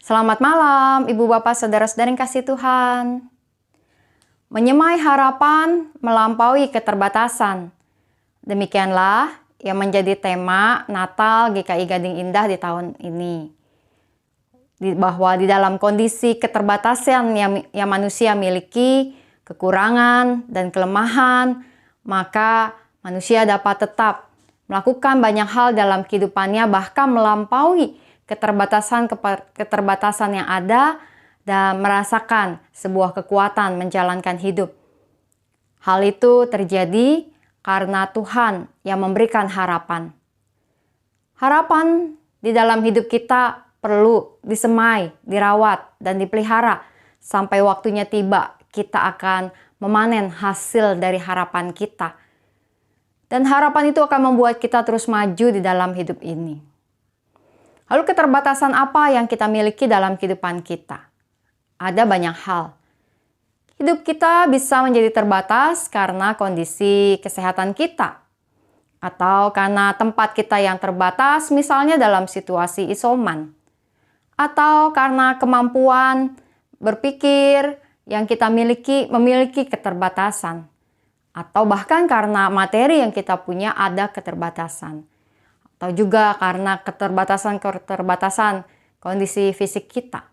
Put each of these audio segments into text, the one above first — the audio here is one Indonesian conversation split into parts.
Selamat malam, Ibu Bapak Saudara-saudara yang kasih Tuhan. Menyemai harapan melampaui keterbatasan. Demikianlah yang menjadi tema Natal GKI Gading Indah di tahun ini. Bahwa di dalam kondisi keterbatasan yang manusia miliki, kekurangan dan kelemahan, maka manusia dapat tetap melakukan banyak hal dalam kehidupannya, bahkan melampaui keterbatasan yang ada dan merasakan sebuah kekuatan menjalankan hidup. Hal itu terjadi karena Tuhan yang memberikan harapan. Harapan di dalam hidup kita perlu disemai, dirawat, dan dipelihara sampai waktunya tiba kita akan memanen hasil dari harapan kita. Dan harapan itu akan membuat kita terus maju di dalam hidup ini. Lalu keterbatasan apa yang kita miliki dalam kehidupan kita? Ada banyak hal. Hidup kita bisa menjadi terbatas karena kondisi kesehatan kita. Atau karena tempat kita yang terbatas, misalnya dalam situasi isoman. Atau karena kemampuan berpikir yang kita memiliki keterbatasan. Atau bahkan karena materi yang kita punya ada keterbatasan. Atau juga karena keterbatasan kondisi fisik kita.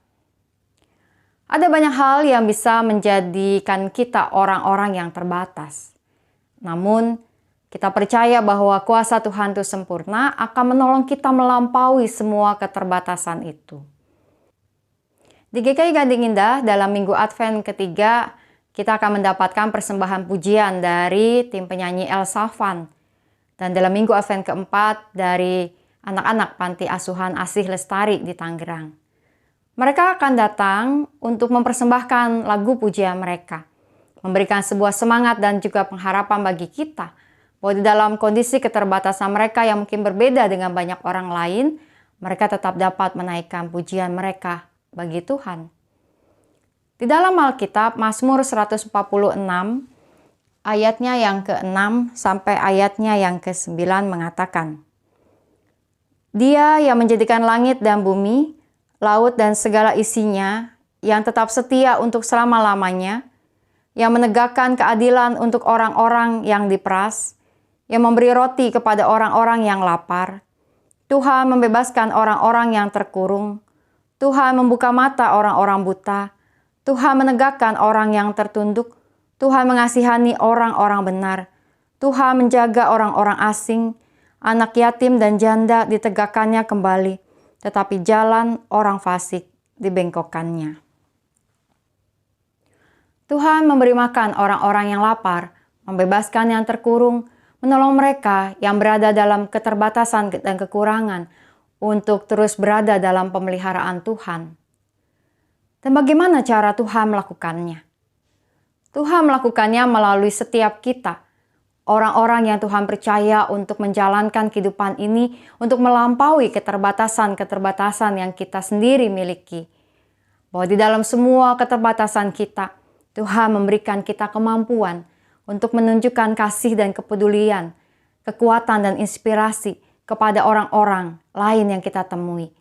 Ada banyak hal yang bisa menjadikan kita orang-orang yang terbatas. Namun, kita percaya bahwa kuasa Tuhan itu sempurna akan menolong kita melampaui semua keterbatasan itu. Di GKI Gading Indah, dalam Minggu Advent ketiga, kita akan mendapatkan persembahan pujian dari tim penyanyi El Safan. Dan dalam Minggu Advent keempat dari anak-anak Panti Asuhan Asih Lestari di Tangerang. Mereka akan datang untuk mempersembahkan lagu pujian mereka. Memberikan sebuah semangat dan juga pengharapan bagi kita. Bahwa di dalam kondisi keterbatasan mereka yang mungkin berbeda dengan banyak orang lain, mereka tetap dapat menaikkan pujian mereka bagi Tuhan. Di dalam Alkitab, Mazmur 146, ayatnya yang ke-6 sampai ayatnya yang ke-9 mengatakan, Dia yang menjadikan langit dan bumi, laut dan segala isinya, yang tetap setia untuk selama-lamanya, yang menegakkan keadilan untuk orang-orang yang diperas, yang memberi roti kepada orang-orang yang lapar. Tuhan membebaskan orang-orang yang terkurung. Tuhan membuka mata orang-orang buta. Tuhan menegakkan orang yang tertunduk. Tuhan mengasihani orang-orang benar. Tuhan menjaga orang-orang asing. Anak yatim dan janda ditegakkannya kembali. Tetapi jalan orang fasik dibengkokkannya. Tuhan memberi makan orang-orang yang lapar. Membebaskan yang terkurung. Menolong mereka yang berada dalam keterbatasan dan kekurangan. Untuk terus berada dalam pemeliharaan Tuhan. Dan bagaimana cara Tuhan melakukannya? Tuhan melakukannya melalui setiap kita. Orang-orang yang Tuhan percaya untuk menjalankan kehidupan ini untuk melampaui keterbatasan-keterbatasan yang kita sendiri miliki. Bahwa di dalam semua keterbatasan kita, Tuhan memberikan kita kemampuan untuk menunjukkan kasih dan kepedulian, kekuatan dan inspirasi kepada orang-orang lain yang kita temui.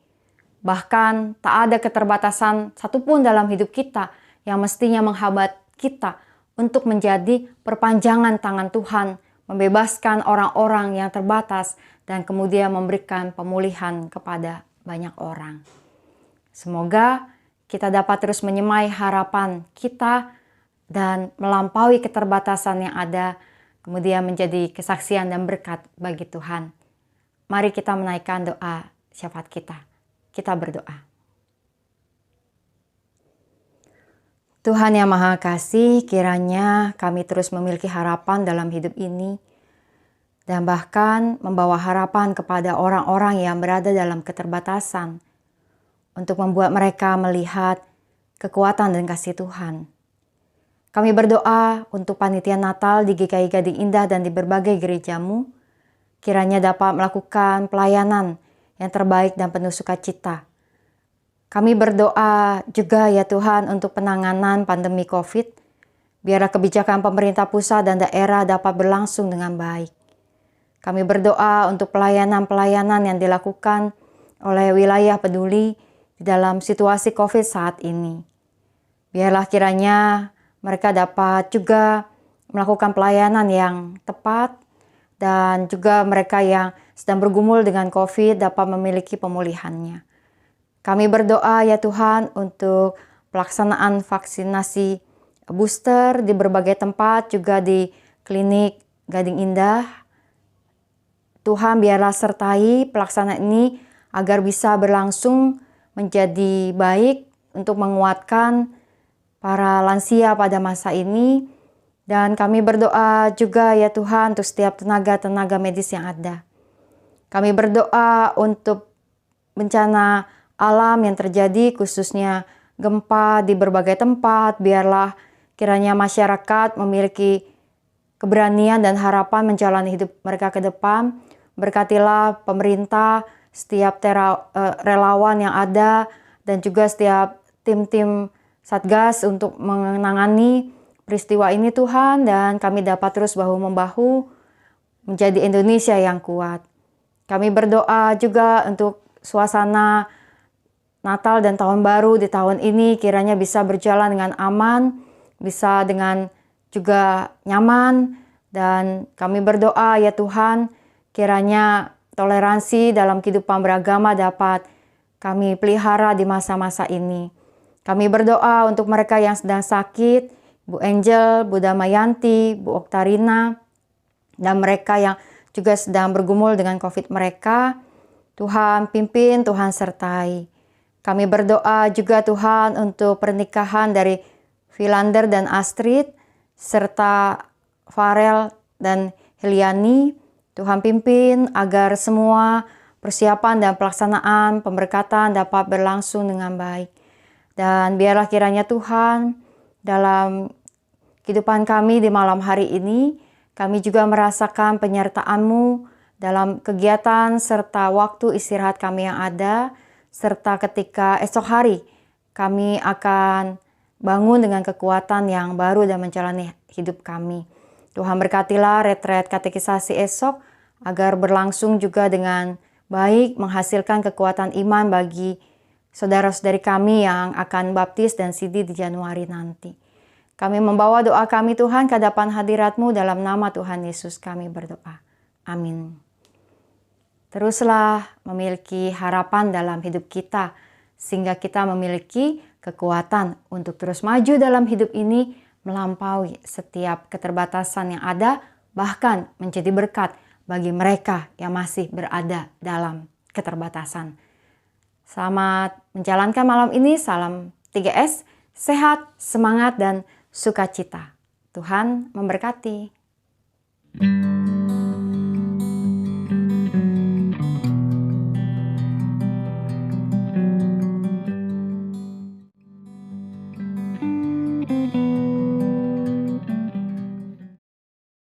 Bahkan tak ada keterbatasan satupun dalam hidup kita yang mestinya menghambat kita untuk menjadi perpanjangan tangan Tuhan, membebaskan orang-orang yang terbatas, dan kemudian memberikan pemulihan kepada banyak orang. Semoga kita dapat terus menyemai harapan kita dan melampaui keterbatasan yang ada, kemudian menjadi kesaksian dan berkat bagi Tuhan. Mari kita menaikkan doa syafaat kita. Kita berdoa. Tuhan yang Maha Kasih, kiranya kami terus memiliki harapan dalam hidup ini dan bahkan membawa harapan kepada orang-orang yang berada dalam keterbatasan untuk membuat mereka melihat kekuatan dan kasih Tuhan. Kami berdoa untuk panitia Natal di GKI Gading Indah dan di berbagai gerejamu, kiranya dapat melakukan pelayanan yang terbaik dan penuh sukacita. Kami berdoa juga ya Tuhan untuk penanganan pandemi COVID. Biarlah kebijakan pemerintah pusat dan daerah dapat berlangsung dengan baik. Kami berdoa untuk pelayanan-pelayanan yang dilakukan oleh wilayah peduli di dalam situasi COVID saat ini. Biarlah kiranya mereka dapat juga melakukan pelayanan yang tepat, dan juga mereka yang sedang bergumul dengan COVID dapat memiliki pemulihannya. Kami berdoa ya Tuhan untuk pelaksanaan vaksinasi booster di berbagai tempat, juga di klinik Gading Indah. Tuhan biarlah sertai pelaksanaan ini agar bisa berlangsung menjadi baik untuk menguatkan para lansia pada masa ini. Dan kami berdoa juga ya Tuhan untuk setiap tenaga-tenaga medis yang ada. Kami berdoa untuk bencana alam yang terjadi, khususnya gempa di berbagai tempat. Biarlah kiranya masyarakat memiliki keberanian dan harapan menjalani hidup mereka ke depan. Berkatilah pemerintah, setiap relawan yang ada, dan juga setiap tim-tim Satgas untuk menangani peristiwa ini Tuhan, dan kami dapat terus bahu-membahu menjadi Indonesia yang kuat. Kami berdoa juga untuk suasana Natal dan Tahun Baru di tahun ini kiranya bisa berjalan dengan aman, bisa dengan juga nyaman, dan kami berdoa ya Tuhan kiranya toleransi dalam kehidupan beragama dapat kami pelihara di masa-masa ini. Kami berdoa untuk mereka yang sedang sakit, Bu Angel, Bu Damayanti, Bu Oktarina, dan mereka yang juga sedang bergumul dengan COVID mereka. Tuhan pimpin, Tuhan sertai. Kami berdoa juga Tuhan untuk pernikahan dari Philander dan Astrid, serta Farel dan Heliani. Tuhan pimpin agar semua persiapan dan pelaksanaan pemberkatan dapat berlangsung dengan baik. Dan biarlah kiranya Tuhan dalam kehidupan kami di malam hari ini, kami juga merasakan penyertaan-Mu dalam kegiatan serta waktu istirahat kami yang ada, serta ketika esok hari kami akan bangun dengan kekuatan yang baru dan menjalani hidup kami. Tuhan berkatilah retret katekisasi esok agar berlangsung juga dengan baik, menghasilkan kekuatan iman bagi saudara-saudari kami yang akan baptis dan sidi di Januari nanti. Kami membawa doa kami Tuhan ke hadapan hadirat-Mu, dalam nama Tuhan Yesus kami berdoa. Amin. Teruslah memiliki harapan dalam hidup kita, sehingga kita memiliki kekuatan untuk terus maju dalam hidup ini, melampaui setiap keterbatasan yang ada, bahkan menjadi berkat bagi mereka yang masih berada dalam keterbatasan. Selamat menjalankan malam ini. Salam 3S, sehat, semangat, dan sukacita. Tuhan memberkati.